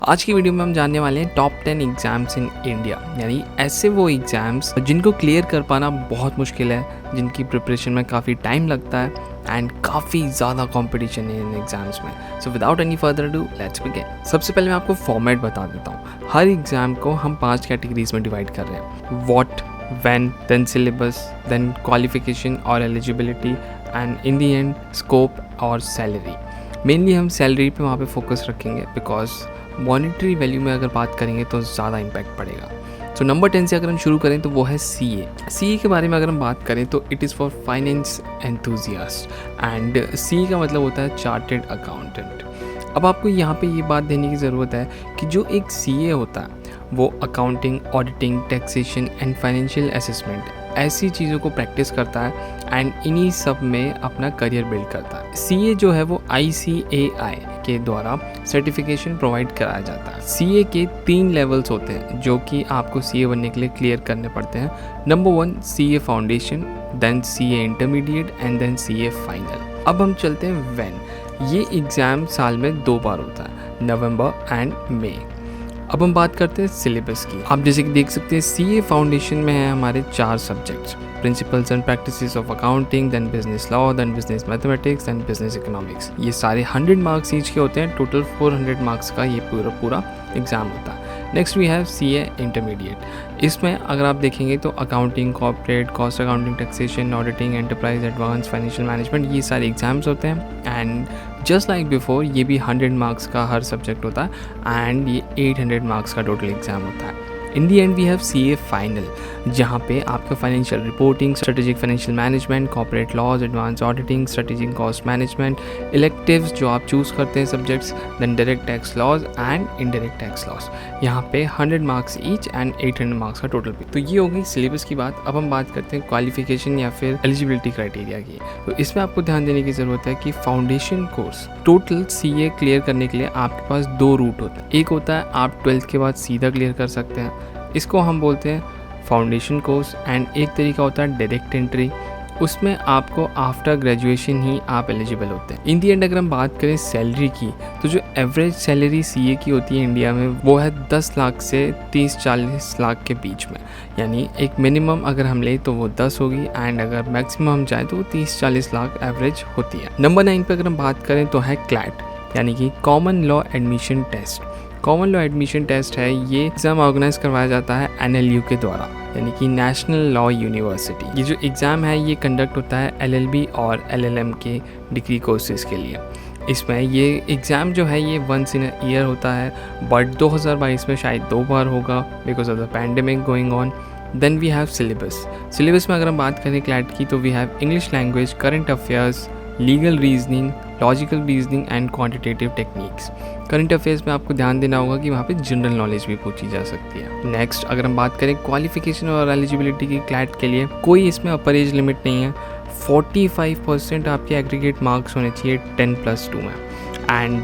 आज की वीडियो में हम जानने वाले हैं टॉप 10 एग्ज़ाम्स इन इंडिया, यानी ऐसे वो एग्ज़ाम्स जिनको क्लियर कर पाना बहुत मुश्किल है, जिनकी प्रिपरेशन में काफ़ी टाइम लगता है एंड काफ़ी ज़्यादा कंपटीशन है इन एग्ज़ाम्स में। So without any further do let's begin. सबसे पहले मैं आपको फॉर्मेट बता देता हूँ। हर एग्ज़ाम को हम 5 कैटेगरीज में डिवाइड कर रहे हैं: what, when, then syllabus, then qualification और eligibility and in the end scope और सैलरी। मेनली हम सैलरी पे वहाँ पे फोकस रखेंगे बिकॉज मॉनेटरी वैल्यू में अगर बात करेंगे तो ज़्यादा इम्पैक्ट पड़ेगा। तो नंबर 10 से अगर हम शुरू करें तो वो है CA के बारे में अगर हम बात करें तो it is for finance enthusiast and CA का मतलब होता है चार्टेड अकाउंटेंट। अब आपको यहाँ पे ये बात देने की ज़रूरत है कि जो एक CA होता है वो accounting, auditing, taxation and financial assessment ऐसी चीज़ों को प्रैक्टिस करता है एंड इन्हीं सब में अपना करियर बिल्ड करता है। CA जो है वो ICAI के द्वारा सर्टिफिकेशन प्रोवाइड कराया जाता है। CA के 3 लेवल्स होते हैं जो कि आपको CA बनने के लिए क्लियर करने पड़ते हैं। Number 1 CA foundation, then CA intermediate and then CA final. अब हम चलते हैं व्हेन। ये एग्ज़ाम साल में 2 बार होता है, नवंबर एंड मई। अब हम बात करते हैं सिलेबस की। आप जैसे कि देख सकते हैं CA फाउंडेशन में है हमारे 4 subjects: principles and practices of accounting, then business law, then business mathematics and business economics. ये सारे 100 मार्क्स ईच के होते हैं। टोटल 400 मार्क्स का ये पूरा एग्ज़ाम होता है। Next we have CA intermediate. इसमें अगर आप देखेंगे तो accounting, corporate, cost accounting, taxation, auditing, enterprise, advance, financial management, ये सारे एग्जाम्स होते हैं। एंड जस्ट लाइक बिफोर ये भी 100 मार्क्स का हर सब्जेक्ट होता है एंड ये 800 मार्क्स का टोटल एग्ज़ाम होता है। In the end we have CA final, जहाँ पे आपका financial reporting, strategic financial management, corporate laws, advance auditing, strategic cost management, electives जो आप चूज़ करते हैं subjects, then direct tax laws and indirect tax laws. यहाँ पे 100 मार्क्स ईच एंड 800 मार्क्स का टोटल पे। तो ये हो गई सिलेबस की बात। अब हम बात करते हैं क्वालिफिकेशन या फिर एलिजिबिलिटी क्राइटेरिया की। तो इसमें आपको ध्यान देने की ज़रूरत है कि foundation course total CA clear करने के लिए आपके पास 2 रूट होते हैं। एक होता है आप 12th के बाद सीधा क्लियर कर सकते हैं, इसको हम बोलते हैं फाउंडेशन कोर्स। एंड एक तरीका होता है डायरेक्ट एंट्री, उसमें आपको आफ्टर ग्रेजुएशन ही आप एलिजिबल होते हैं। इन दी एंड अगर हम बात करें सैलरी की तो जो एवरेज सैलरी CA की होती है इंडिया में वो है 10 लाख से 30-40 लाख के बीच में। यानी एक मिनिमम अगर हम ले तो वो 10 होगी एंड अगर मैक्सिमम हम जाए तो वो 30-40 लाख एवरेज होती है। नंबर 9 पे अगर हम बात करें तो है क्लैट, यानी कि common law admission test. Common law admission test है, ये एग्ज़ाम ऑर्गेनाइज करवाया जाता है NLU के द्वारा, यानी कि नेशनल लॉ यूनिवर्सिटी। ये जो एग्ज़ाम है ये कंडक्ट होता है LLB और LLM के डिग्री कोर्सेज़ के लिए। इसमें ये एग्ज़ाम जो है ये वंस इन अ ईयर होता है, बट 2022 में शायद 2 बार होगा because of the pandemic going on. Then we have syllabus में अगर हम बात करें क्लैट की तो we have English language, current affairs, legal reasoning, logical reasoning and quantitative techniques. Current affairs में आपको ध्यान देना होगा कि वहाँ पे जनरल नॉलेज भी पूछी जा सकती है। नेक्स्ट अगर हम बात करें क्वालिफिकेशन और एलिजिबिलिटी की क्लैट के लिए, कोई इसमें अपर एज लिमिट नहीं है। 45% आपके एग्रीगेट मार्क्स होने चाहिए 10+2 में and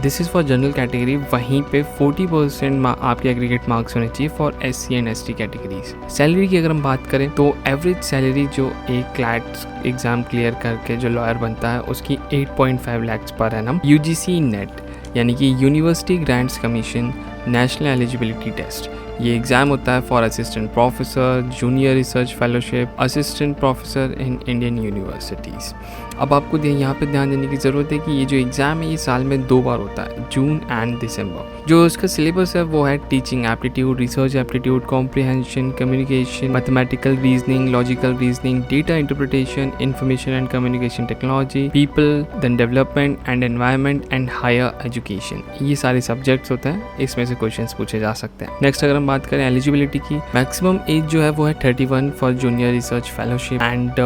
this is for general category. वहीं पे 40% आपके एग्रीगेट मार्क्स होने चाहिए for SC and ST categories. Salary की अगर हम बात करें तो एवरेज सैलरी जो एक क्लैट एग्ज़ाम क्लियर करके जो लॉयर बनता है उसकी 8.5 lakh per annum. UGC NET यानी कि university grants commission national eligibility test, ये एग्ज़ाम होता है for assistant professor, junior research fellowship, assistant professor in Indian universities. अब आपको यहाँ पे ध्यान देने की ज़रूरत है कि ये जो एग्ज़ाम है ये साल में 2 बार होता है, जून एंड दिसंबर। जो उसका सिलेबस है वो है teaching aptitude, research aptitude, comprehension, communication, mathematical reasoning, logical reasoning, data interpretation, information and communication technology, people, then development and environment and higher education. ये सारे सब्जेक्ट्स होते हैं, इसमें से क्वेश्चंस पूछे जा सकते हैं। नेक्स्ट अगर हम बात करें एलिजिबिलिटी की, मैक्सिमम एज जो है वो है 31 for junior research fellowship and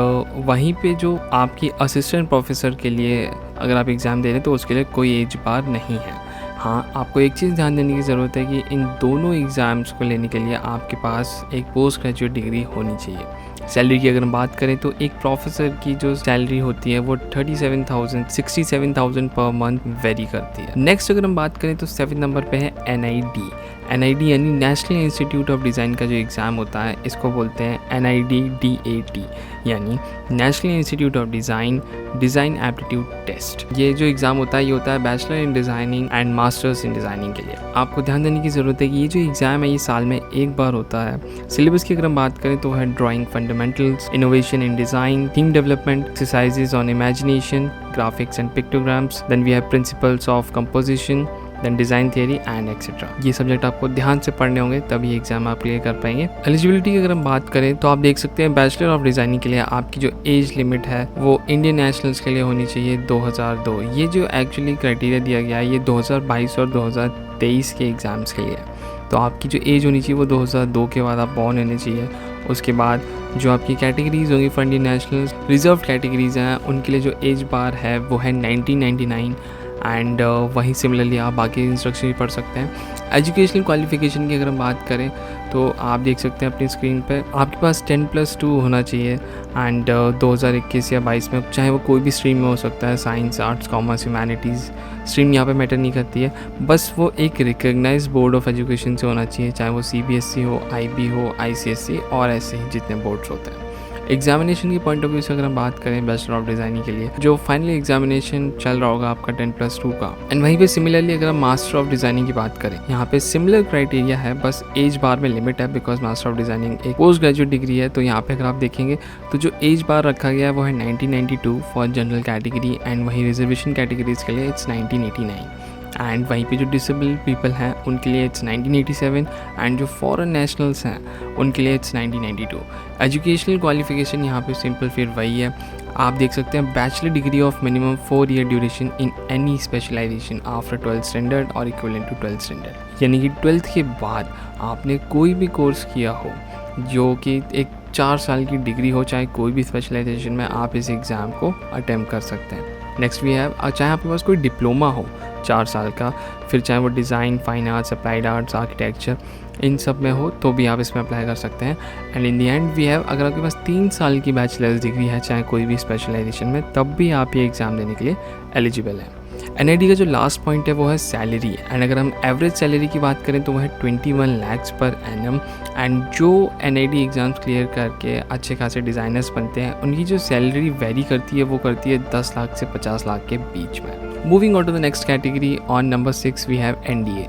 वहीं पे जो आपकी असिस्टेंट प्रोफेसर के लिए अगर आप एग्ज़ाम दे रहे हैं तो उसके लिए कोई एज बार नहीं है। हाँ, आपको एक चीज़ ध्यान देने की ज़रूरत है कि इन दोनों एग्ज़ाम्स को लेने के लिए आपके पास एक पोस्ट ग्रेजुएट डिग्री होनी चाहिए। सैलरी की अगर हम बात करें तो एक प्रोफेसर की जो सैलरी होती है वो 67,000 पर मंथ वेरी करती है। नेक्स्ट अगर हम बात करें तो 7th नंबर पे है NID, NID यानी नेशनल इंस्टीट्यूट ऑफ डिज़ाइन का जो एग्ज़ाम होता है इसको बोलते हैं NID DAT यानी national institute of design aptitude test. ये जो एग्ज़ाम होता है ये होता है bachelor in designing and masters in designing के लिए। आपको ध्यान देने की ज़रूरत है कि ये जो एग्ज़ाम है ये साल में एक बार होता है। सिलेबस की अगर हम बात करें तो है drawing fundamentals, innovation in design, theme development, exercises on imagination, graphics and pictograms, then we have principles of composition, then design theory and etcetera. ये सब्जेक्ट आपको ध्यान से पढ़ने होंगे तभी एग्जाम आप क्लियर कर पाएंगे। एलिजिबिलिटी की अगर हम बात करें तो आप देख सकते हैं बैचलर ऑफ डिज़ाइनिंग के लिए आपकी जो एज लिमिट है वो इंडियन नेशनल्स के लिए होनी चाहिए 2002। ये जो एक्चुअली क्राइटेरिया दिया गया है ये 2022 और 2023 के एग्ज़ाम्स के लिए है। तो आपकी जो एज होनी चाहिए वो 2002 के बाद आप बॉर्न होने चाहिए। उसके बाद जो आपकी कैटेगरीज होंगी for Indian nationals, reserve categories हैं उनके लिए जो एज बार है वो है 1999 एंड वहीं सिमिलरली आप बाकी इंस्ट्रक्शन भी पढ़ सकते हैं। एजुकेशनल क्वालिफिकेशन की अगर हम बात करें तो आप देख सकते हैं अपनी स्क्रीन पे आपके पास 10+2 होना चाहिए एंड 2021 या 22 में चाहे वो कोई भी स्ट्रीम में हो सकता है, science, arts, commerce, humanities, stream यहाँ पे मैटर नहीं करती है। बस वो एक रिकग्नाइज बोर्ड ऑफ एजुकेशन से होना चाहिए, चाहे वो CBSE हो, IB हो, ICSE और ऐसे ही जितने बोर्ड्स होते हैं। एग्जामिनेशन की पॉइंट ऑफ व्यू से अगर हम बात करें बैचलर ऑफ डिज़ाइनिंग के लिए जो फाइनल एग्जामिनेशन चल रहा होगा आपका 10+2 का, एंड वहीं पे सिमिलरली अगर हम मास्टर ऑफ डिज़ाइनिंग की बात करें यहाँ पे सिमिलर क्राइटेरिया है, बस एज बार में लिमिट है बिकॉज मास्टर ऑफ डिज़ाइनिंग एक पोस्ट ग्रेजुएट डिग्री है। तो यहाँ पे अगर आप देखेंगे तो जो एज बार रखा गया है वो है 1992 फॉर जनरल कैटेगरी एंड वहीं रिजर्वेशन कैटेगरीज के लिए इट्स 1989 एंड वहीं पे जो डिसेबल पीपल हैं उनके लिए इट्स 1987 एंड जो फॉरेन नेशनल्स हैं उनके लिए इट्स 1992। एजुकेशनल क्वालिफिकेशन यहाँ पे सिंपल फिर वही है, आप देख सकते हैं bachelor degree of minimum 4 year duration in any specialization after 12th standard और इक्विवेलेंट टू 12th स्टैंडर्ड, यानी कि 12th के बाद आपने कोई भी कोर्स किया हो जो कि एक 4 साल की डिग्री हो, चाहे कोई भी स्पेशलाइजेशन में आप इस एग्ज़ाम को अटैम्प्ट कर सकते हैं। नेक्स्ट वी हैव चाहे आपके पास कोई डिप्लोमा हो 4 साल का, फिर चाहे वो design, fine arts, applied arts, architecture इन सब में हो तो भी आप इसमें अप्लाई कर सकते हैं। And in the end we have अगर आपके पास 3 साल की बैचलर्स डिग्री है चाहे कोई भी स्पेशलाइजेशन में तब भी आप ये एग्ज़ाम देने के लिए एलिजिबल हैं। NID का जो लास्ट पॉइंट है वो है सैलरी एंड अगर हम एवरेज सैलरी की बात करें तो वो है 21 lakhs पर एनम एंड जो NID एग्ज़ाम्स क्लियर करके अच्छे खासे डिज़ाइनर्स बनते हैं उनकी जो सैलरी वेरी करती है वो करती है 10 लाख से 50 लाख के बीच में। Moving on to the next category on number 6 we have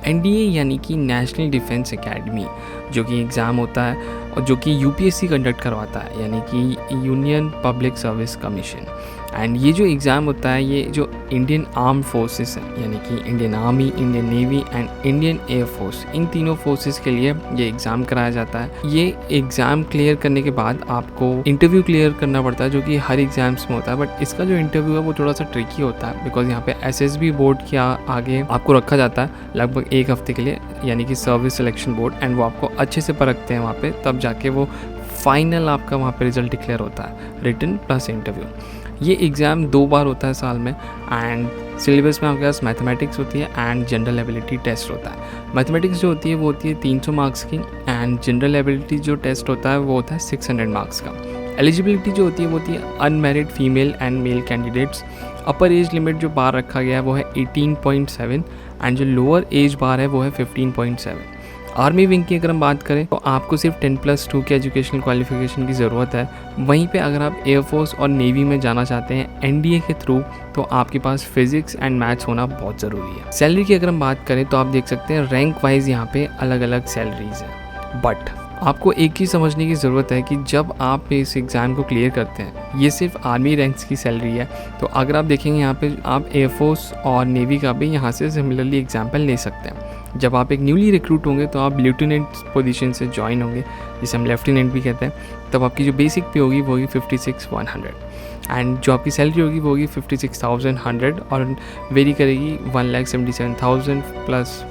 NDA यानी कि नेशनल डिफेंस एकेडमी जो कि एग्ज़ाम होता है और जो कि UPSC कंडक्ट करवाता है यानी कि union public service commission. And ये जो एग्ज़ाम होता है ये जो इंडियन आर्म फोर्सेस हैं यानी कि Indian army, Indian navy and Indian air force, इन तीनों फोर्सेस के लिए ये एग्ज़ाम कराया जाता है। ये एग्ज़ाम क्लियर करने के बाद आपको इंटरव्यू क्लियर करना पड़ता है जो कि हर एग्ज़ाम्स में होता है, बट इसका जो इंटरव्यू है वो थोड़ा सा ट्रिकी होता है बिकॉज यहाँ पे SSB बोर्ड के आगे आपको रखा जाता है लगभग 1 हफ्ते के लिए यानी कि सर्विस सिलेक्शन बोर्ड, एंड वो आपको अच्छे से परखते हैं वहाँ पे, तब जाके वो फाइनल आपका वहाँ पे रिजल्ट डिक्लेयर होता है, रिटन प्लस इंटरव्यू। ये एग्ज़ाम 2 बार होता है साल में एंड सिलेबस में आपके पास मैथमेटिक्स होती है एंड जनरल एबिलिटी टेस्ट होता है। मैथमेटिक्स जो होती है वो होती है 300 मार्क्स की एंड जनरल एबिलिटी जो टेस्ट होता है वो होता है 600 मार्क्स का। एलिजिबिलिटी जो होती है वो होती है unmarried female and male candidates. Upper age limit जो बार रखा गया है वो है 18.7 एंड जो लोअर एज बार है वो है 15.7। आर्मी विंग की अगर हम बात करें तो आपको सिर्फ 10+2 की एजुकेशनल क्वालिफिकेशन की ज़रूरत है। वहीं पे अगर आप एयरफोर्स और नेवी में जाना चाहते हैं NDA के थ्रू तो आपके पास फिजिक्स एंड मैथ्स होना बहुत ज़रूरी है। सैलरी की अगर हम बात करें तो आप देख सकते हैं रैंक वाइज यहाँ पे अलग अलग सैलरीज हैं, बट आपको एक ही समझने की ज़रूरत है कि जब आप इस एग्ज़ाम को क्लियर करते हैं ये सिर्फ आर्मी रैंक्स की सैलरी है। तो अगर आप देखेंगे यहाँ पे आप एयरफोर्स और नेवी का भी यहाँ से सिमिलरली एग्जाम्पल ले सकते हैं। जब आप एक न्यूली रिक्रूट होंगे तो आप लेफ्टिनेंट पोजीशन से ज्वाइन होंगे जिसे हम लेफ्टिनेंट भी कहते हैं, तब आपकी जो बेसिक पे होगी वो होगी 56,100 एंड जो आपकी सैलरी होगी वो होगी 56,100 और वेरी करेगी 1,77,000 plus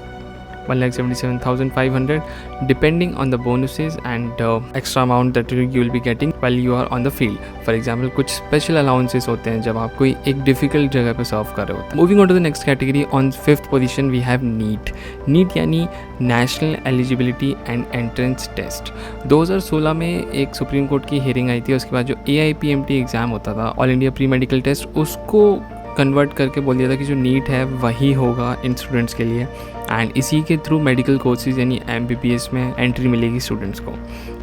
1,77,500 depending on the bonuses and extra amount that you will be getting while you are on the field. For example, कुछ special allowances होते हैं जब आप कोई एक difficult जगह पे सर्व कर रहे होते हैं। Moving on to the next category, on 5th position we have NEET. NEET यानी National Eligibility and Entrance Test। 2016 में एक सुप्रीम कोर्ट की हियरिंग आई थी, उसके बाद जो AIPMT एग्ज़ाम होता था, all India pre medical test, उसको कन्वर्ट करके बोल दिया था कि जो नीट है वही होगा इन स्टूडेंट्स के लिए एंड इसी के थ्रू मेडिकल कोर्सेज यानी MBBS में एंट्री मिलेगी स्टूडेंट्स को।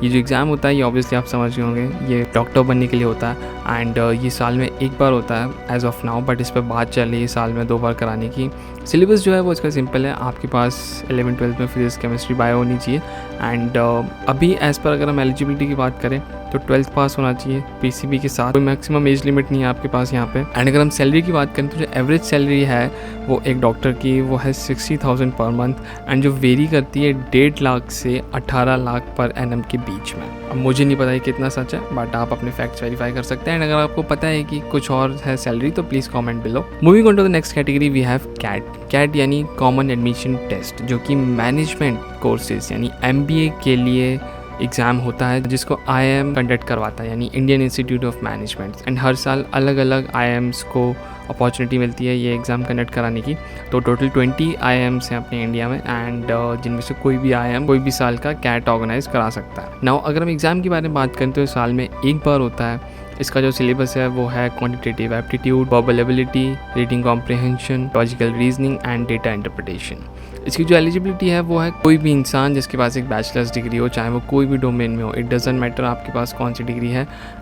ये जो एग्ज़ाम होता है ये ऑब्वियसली आप समझ गए होंगे, ये डॉक्टर बनने के लिए होता है एंड ये साल में एक बार होता है एज ऑफ नाउ, बट इस पर बात चल रही है साल में 2 बार कराने की। सिलेबस जो है वो इसका सिंपल है, आपके पास 11th-12th में फिजिक्स केमिस्ट्री बायो होनी चाहिए एंड अभी एज़ पर अगर हम एलिजिबिलिटी की बात करें तो 12th पास होना चाहिए PCB के साथ, कोई मैक्सिमम एज लिमिट नहीं है आपके पास यहाँ पे। एंड अगर हम सैलरी की बात करें तो जो एवरेज सैलरी है वो एक डॉक्टर की वो है 60,000 पर मंथ एंड जो वेरी करती है 1.5 लाख से 18 लाख पर एनम के बीच में। अब मुझे नहीं पता है कितना सच है, बट आप अपने फैक्ट्स वेरीफाई कर सकते हैं एंड अगर आपको पता है कि कुछ और है सैलरी तो please comment below. Moving on to the next category we have CAT यानी कॉमन एडमिशन टेस्ट, जो कि मैनेजमेंट कोर्सेज यानी MBA के लिए एग्ज़ाम होता है जिसको IIM कंडक्ट करवाता है यानी Indian institute of management. And हर साल अलग अलग IIMs को अपॉर्चुनिटी मिलती है ये एग्ज़ाम कंडक्ट कराने की। तो टोटल 20 IIMs हैं अपने इंडिया में एंड जिनमें से कोई भी IIM कोई भी साल का कैट ऑर्गेनाइज करा सकता है। नाउ अगर हम एग्ज़ाम के बारे में बात करें तो साल में एक बार होता है। इसका जो सिलेबस है वो है quantitative aptitude, verbal ability, reading comprehension, logical reasoning and data interpretation. इसकी जो एलिजिबिलिटी है वो है कोई भी इंसान जिसके पास एक बैचलर्स डिग्री हो, चाहे वो कोई भी डोमेन में हो, इट डजंट मैटर आपके पास कौन सी डिग्री है।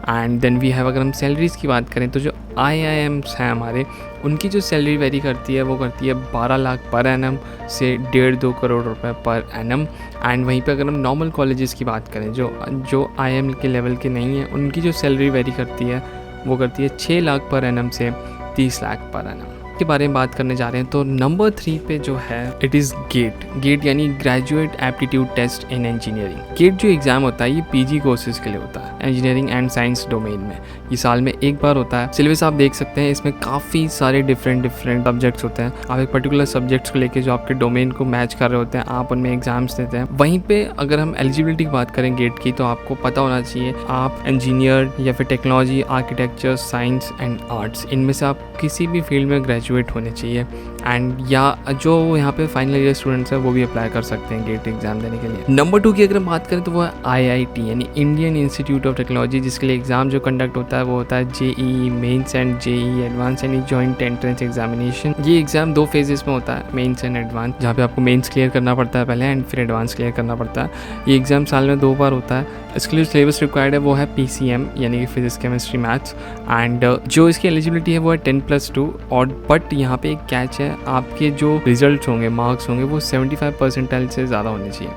एंड देन वी हैव, अगर हम सैलरीज़ की बात करें तो जो IIMs हैं हमारे, उनकी जो सैलरी वेरी करती है वो करती है 12 लाख पर एनम से 1.5-2 करोड़ रुपए पर एनम। एंड वहीं पे अगर हम नॉर्मल कॉलेजेस की बात करें जो IIM के लेवल के नहीं हैं, उनकी जो सैलरी वेरी करती है वो करती है 6 लाख पर एनम से 30 लाख पर एनम के बारे में बात करने जा रहे हैं। तो नंबर 3 पे जो है इट इज़ गेट यानी graduate aptitude test in engineering. GATE जो एग्ज़ाम होता है ये PG कोर्सेज के लिए होता है इंजीनियरिंग एंड साइंस डोमेन में। ये साल में एक बार होता है। सिलेबस आप देख सकते हैं, इसमें काफ़ी सारे डिफरेंट सब्जेक्ट्स होते हैं। आप एक पर्टिकुलर सब्जेक्ट्स को लेके जो आपके डोमेन को मैच कर रहे होते हैं आप उनमें एग्जाम्स देते हैं। वहीं पे अगर हम एलिजिबिलिटी की बात करें गेट की, तो आपको पता होना चाहिए आप इंजीनियर या फिर technology, architecture, science and arts, इनमें से आप किसी भी फील्ड में ग्रेजुएट होने चाहिए। एंड या जो यहाँ पे फाइनल ईयर स्टूडेंट्स हैं वो भी अप्लाई कर सकते हैं गेट एग्जाम देने के लिए। नंबर 2 की अगर हम बात करें तो वो है IIT यानी इंडियन इंस्टीट्यूट ऑफ टेक्नोलॉजी, जिसके लिए एग्जाम जो कंडक्ट होता है वो होता है JEE mains and JEE advance यानी जॉइंट एंट्रेंस एग्जामिनेशन। ये एग्जाम 2 फेजेस में होता है, मेंस एंड एडवांस, जहाँ पे आपको मेंस क्लियर करना पड़ता है पहले एंड फिर एडवांस क्लियर करना पड़ता है। ये एग्जाम साल में 2 बार होता है। इसके लिए सिलेबस रिक्वायर्ड है वो है PCM यानी कि फिजिक्स केमिस्ट्री मैथ्स एंड जो इसकी एलिजिबिलिटी है वो है 10+2। और बट यहाँ पे एक कैच है, आपके जो रिजल्ट होंगे, मार्क्स होंगे वो 75 परसेंटाइल से ज़्यादा होने चाहिए,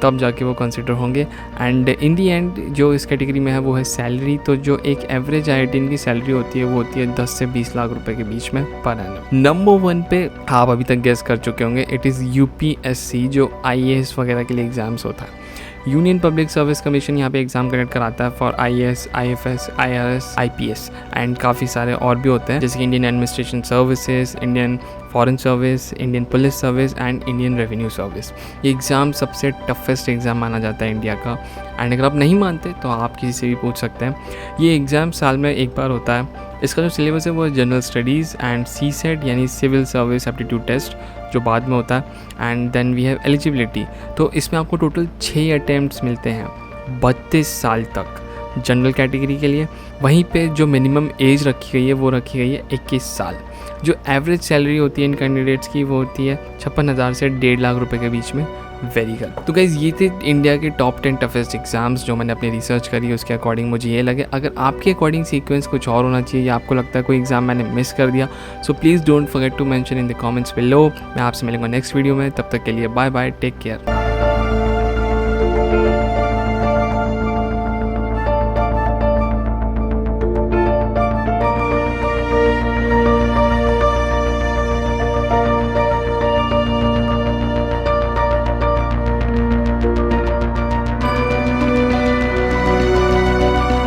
तब जाके वो कंसिडर होंगे। एंड इन दी एंड जो इस कैटेगरी में है वो है सैलरी। तो जो एक एवरेज IIT की सैलरी होती है वो होती है 10 से 20 लाख रुपए के बीच में पर एनम। नंबर 1 पे आप अभी तक गेस कर चुके होंगे, इट इज़ UPSC जो IAS वगैरह के लिए एग्जाम्स होता है। यूनियन पब्लिक सर्विस कमीशन यहाँ पे एग्जाम कंडक्ट कराता है for IAS, IFS, IRS, IPS and काफ़ी सारे और भी होते हैं, जैसे कि Indian administration services, Indian foreign service, Indian police service and Indian revenue service. ये एग्ज़ाम सबसे टफेस्ट एग्ज़ाम माना जाता है इंडिया का। एंड अगर आप नहीं मानते तो आप किसी से भी पूछ सकते हैं। ये एग्ज़ाम साल में एक बार होता है। इसका जो सिलेबस है वो जनरल स्टडीज़ एंड CSET यानी सिविल सर्विस एप्टीट्यूड टेस्ट जो बाद में होता है। And then we have eligibility. तो इसमें आपको टोटल 6 अटैम्प्ट्स मिलते हैं 32 साल तक जनरल कैटेगरी के लिए। वहीं पे जो मिनिमम एज रखी गई है वो रखी गई है 21 साल। जो एवरेज सैलरी होती है इन कैंडिडेट्स की वो होती है 56,000 से 1.5 लाख रुपए के बीच में। Very good. तो गाइज ये थे इंडिया के टॉप 10 टफेस्ट एग्जाम्स जो मैंने अपनी रिसर्च करी, उसके अकॉर्डिंग मुझे ये लगे। अगर आपके अकॉर्डिंग सीक्वेंस कुछ और होना चाहिए या आपको लगता है कोई एग्जाम मैंने मिस कर दिया, so please don't forget to mention in the comments below. मैं आपसे मिलूंगा नेक्स्ट वीडियो में, तब तक के लिए बाय बाय, टेक केयर।